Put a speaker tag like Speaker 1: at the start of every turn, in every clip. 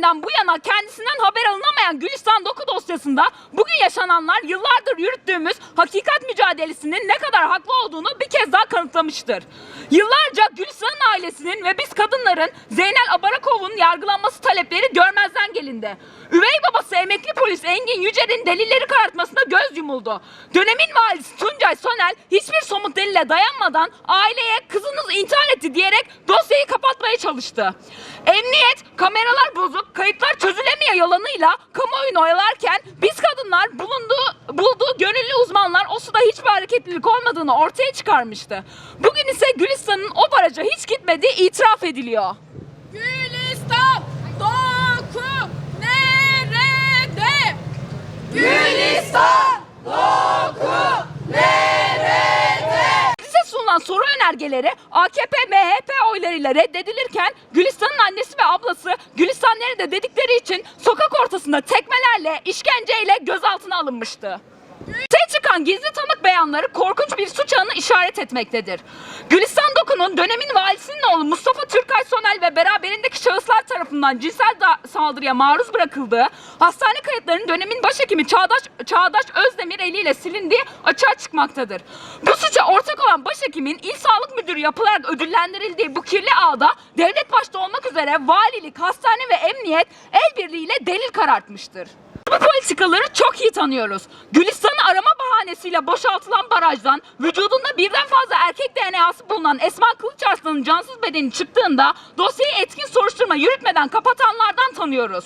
Speaker 1: tarihinden bu yana kendisinden haber alınamayan Gülistan Doku dosyasında bugün yaşananlar yıllardır yürüttüğümüz hakikat mücadelesinin ne kadar haklı olduğunu bir kez daha kanıtlamıştır. Yıllarca Gülistan'ın ailesinin ve biz kadınların Zeynel Abarakov'un yargılanması talepleri görmezden gelindi. Üvey babası emekli polis Engin Yücel'in delilleri karartmasına göz yumuldu. Dönemin valisi Tuncay Sonel hiçbir somut delile dayanmadan aileye kızınız intihar etti diyerek dosyayı kapatmaya çalıştı. Emniyet kameralar bozuk, kayıtlar çözülemiyor yalanıyla kamuoyunu oyalarken biz kadınlar bulduğu gönüllü uzmanlar o suda hiçbir hareketlilik olmadığını ortaya çıkarmıştı. Bugün ise Gülistan'ın o baraja hiç gitmediği itiraf ediliyor.
Speaker 2: Gülistan Doku nerede? Gülistan Doku nerede?
Speaker 1: Bize sunulan soru önergeleri AKP, MHP oylarıyla reddedilirken Gülistan'ın annesi ve ablası Gülistan nerede dedikleri için sokak ortasında tekmelerle, işkenceyle gözaltına alınmıştı. Ortaya çıkan gizli tanık beyanları korkunç bir suç ağını işaret etmektedir. Gülistan Doku'nun dönemin valisinin oğlu Mustafa Türkay Sonel ve beraberindeki şahıslar tarafından cinsel saldırıya maruz bırakıldığı, hastane kayıtlarının dönemin başhekimi Çağdaş Özdemir eliyle silindiği açığa çıkmaktadır. Bu suça ortak olan başhekimin il sağlık müdürü yapılarak ödüllendirildiği bu kirli ağda devlet başta olmak üzere valilik, hastane ve emniyet el birliğiyle delil karartmıştır. Bu politikaları çok iyi tanıyoruz. Gülistan'ı arama bahanesiyle boşaltılan barajdan vücudunda birden fazla erkek DNA'sı bulunan Esma Kılıçarslan'ın cansız bedeni çıktığında dosyayı etkin soruşturma yürütmeden kapatanlardan tanıyoruz.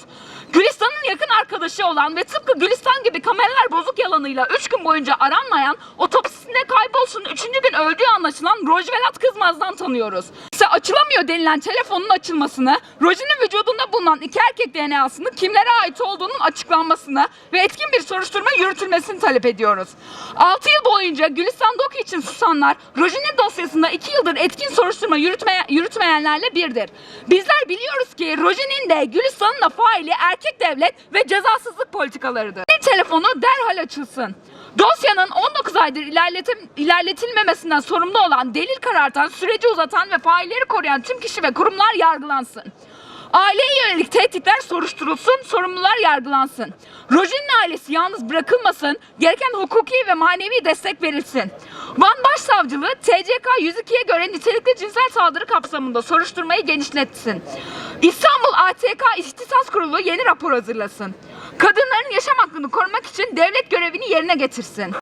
Speaker 1: Gülistan'ın yakın arkadaşı olan ve tıpkı Gülistan gibi kameralar bozuk yalanıyla 3 gün boyunca aranmayan, otopsisinde kayboluşun 3. gün öldüğü anlaşılan Rojvelat Kızmaz'dan tanıyoruz. İşte açılamıyor denilen telefonun açılmasını, Roji'nin vücudunda bulunan 2 erkek DNA'sının kimlere ait olduğunun açıklanmasını ve etkin bir soruşturma yürütülmesini talep ediyoruz. 6 yıl boyunca Gülistan Doku için susanlar, Roji'nin dosyasında 2 yıldır etkin soruşturma yürütmeyenlerle birdir. Bizler biliyoruz ki Roji'nin de Gülistan'ın da faili erkek devlet ve cezasızlık politikalarıdır. Telefonu derhal açılsın. Dosyanın 19 aydır ilerletilmemesinden sorumlu olan, delil karartan, süreci uzatan ve failleri koruyan tüm kişi ve kurumlar yargılansın. Aileye yönelik tehditler soruşturulsun, sorumlular yargılansın. Roji'nin ailesi yalnız bırakılmasın, gereken hukuki ve manevi destek verilsin. Van Başsavcılığı TCK 102'ye göre nitelikli cinsel saldırı kapsamında soruşturmayı genişletsin. İstanbul ATK İhtisas Kurulu yeni rapor hazırlasın. Kadınların yaşam hakkını korumak için devlet görevini yerine getirsin.